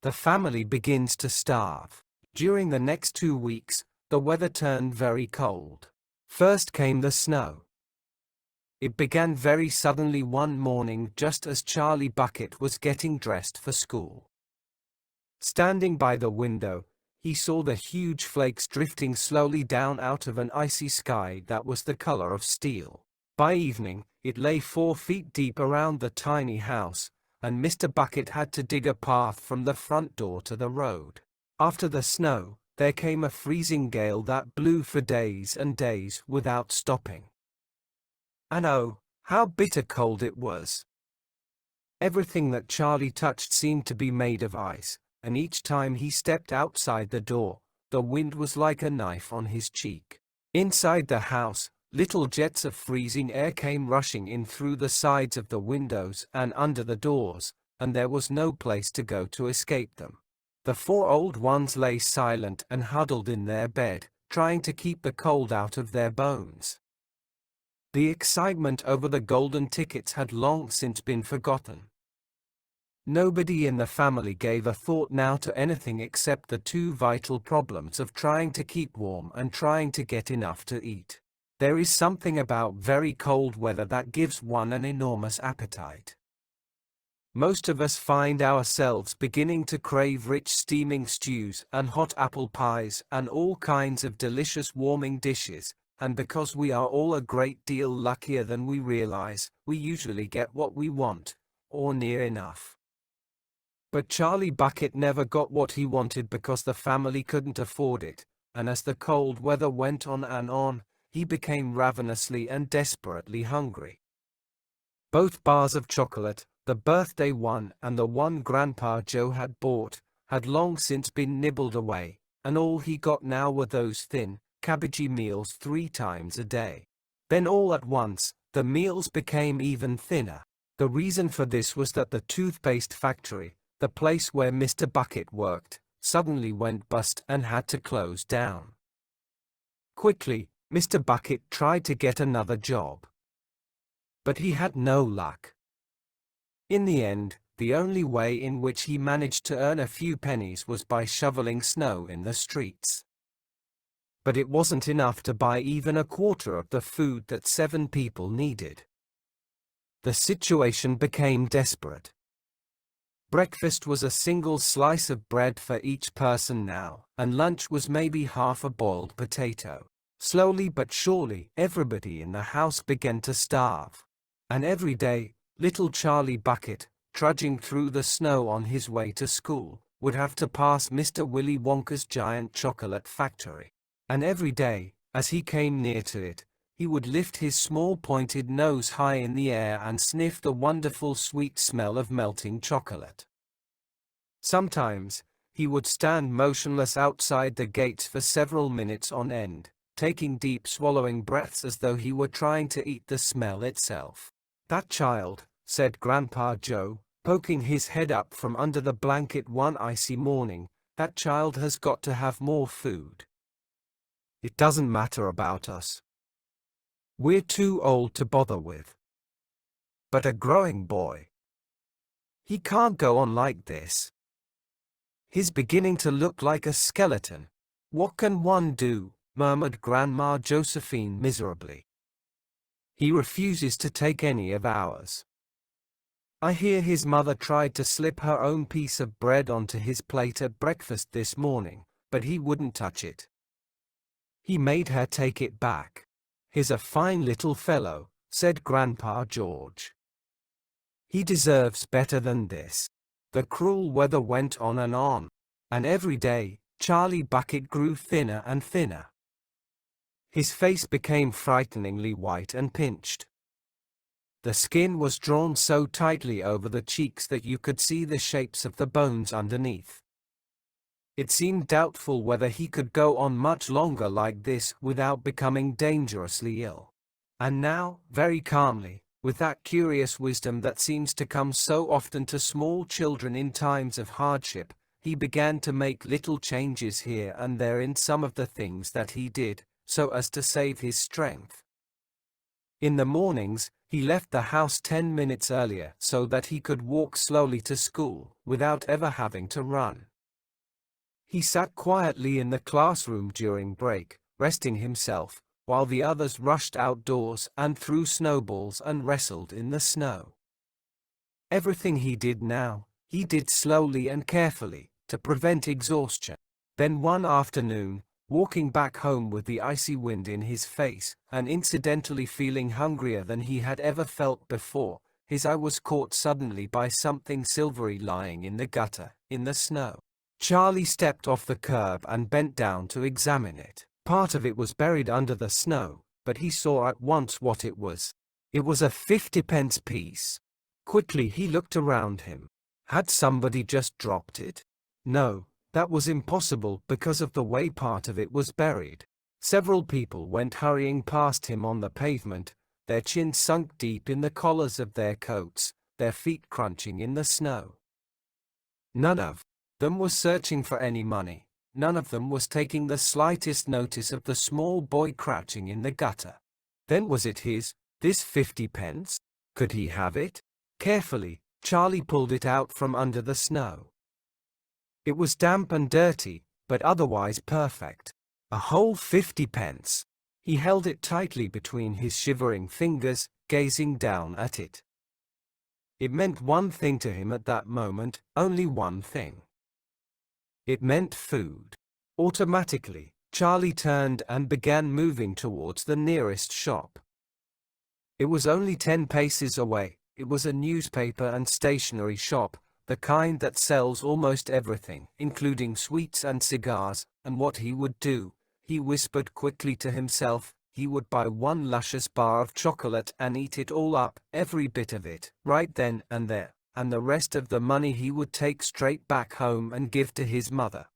The family begins to starve. During the next 2 weeks, the weather turned very cold. First came the snow. It began very suddenly one morning just as Charlie Bucket was getting dressed for school. Standing by the window, he saw the huge flakes drifting slowly down out of an icy sky that was the color of steel. By evening, it lay 4 feet deep around the tiny house, and Mr. Bucket had to dig a path from the front door to the road. After the snow, there came a freezing gale that blew for days and days without stopping. And oh, how bitter cold it was! Everything that Charlie touched seemed to be made of ice, and each time he stepped outside the door, the wind was like a knife on his cheek. Inside the house, little jets of freezing air came rushing in through the sides of the windows and under the doors, and there was no place to go to escape them. The 4 old ones lay silent and huddled in their bed, trying to keep the cold out of their bones. The excitement over the golden tickets had long since been forgotten. Nobody in the family gave a thought now to anything except the 2 vital problems of trying to keep warm and trying to get enough to eat. There is something about very cold weather that gives one an enormous appetite. Most of us find ourselves beginning to crave rich steaming stews and hot apple pies and all kinds of delicious warming dishes, and because we are all a great deal luckier than we realize, we usually get what we want, or near enough. But Charlie Bucket never got what he wanted because the family couldn't afford it, and as the cold weather went on and on, he became ravenously and desperately hungry. Both bars of chocolate, the birthday one and the one Grandpa Joe had bought, had long since been nibbled away, and all he got now were those thin, cabbagey meals 3 times a day. Then all at once, the meals became even thinner. The reason for this was that the toothpaste factory, the place where Mr. Bucket worked, suddenly went bust and had to close down. Quickly, Mr. Bucket tried to get another job. But he had no luck. In the end, the only way in which he managed to earn a few pennies was by shoveling snow in the streets. But it wasn't enough to buy even a quarter of the food that 7 people needed. The situation became desperate. Breakfast was a single slice of bread for each person now, and lunch was maybe half a boiled potato. Slowly but surely, everybody in the house began to starve. And every day, little Charlie Bucket, trudging through the snow on his way to school, would have to pass Mr. Willy Wonka's giant chocolate factory. And every day, as he came near to it, he would lift his small pointed nose high in the air and sniff the wonderful sweet smell of melting chocolate. Sometimes, he would stand motionless outside the gates for several minutes on end, taking deep swallowing breaths as though he were trying to eat the smell itself. "That child," said Grandpa Joe, poking his head up from under the blanket one icy morning, "that child has got to have more food. It doesn't matter about us. We're too old to bother with. But a growing boy. He can't go on like this. He's beginning to look like a skeleton. What can one do?" murmured Grandma Josephine miserably. "He refuses to take any of ours. I hear his mother tried to slip her own piece of bread onto his plate at breakfast this morning, but he wouldn't touch it. He made her take it back. He's a fine little fellow," said Grandpa George. "He deserves better than this." The cruel weather went on, and every day, Charlie Bucket grew thinner and thinner. His face became frighteningly white and pinched. The skin was drawn so tightly over the cheeks that you could see the shapes of the bones underneath. It seemed doubtful whether he could go on much longer like this without becoming dangerously ill. And now, very calmly, with that curious wisdom that seems to come so often to small children in times of hardship, he began to make little changes here and there in some of the things that he did, so as to save his strength. In the mornings, he left the house 10 minutes earlier so that he could walk slowly to school without ever having to run. He sat quietly in the classroom during break, resting himself, while the others rushed outdoors and threw snowballs and wrestled in the snow. Everything he did now, he did slowly and carefully, to prevent exhaustion. Then one afternoon, walking back home with the icy wind in his face, and incidentally feeling hungrier than he had ever felt before, his eye was caught suddenly by something silvery lying in the gutter, in the snow. Charlie stepped off the curb and bent down to examine it. Part of it was buried under the snow, but he saw at once what it was. It was a 50-pence piece. Quickly he looked around him. Had somebody just dropped it? No, that was impossible because of the way part of it was buried. Several people went hurrying past him on the pavement, their chins sunk deep in the collars of their coats, their feet crunching in the snow. None of them was searching for any money. None of them was taking the slightest notice of the small boy crouching in the gutter. Then was it his, this 50 pence? Could he have it? Carefully, Charlie pulled it out from under the snow. It was damp and dirty, but otherwise perfect. A whole 50 pence. He held it tightly between his shivering fingers, gazing down at it. It meant one thing to him at that moment, only one thing. It meant food. Automatically, Charlie turned and began moving towards the nearest shop. It was only 10 paces away. It was a newspaper and stationery shop, the kind that sells almost everything, including sweets and cigars, and what he would do, he whispered quickly to himself, he would buy one luscious bar of chocolate and eat it all up, every bit of it, right then and there, and the rest of the money he would take straight back home and give to his mother.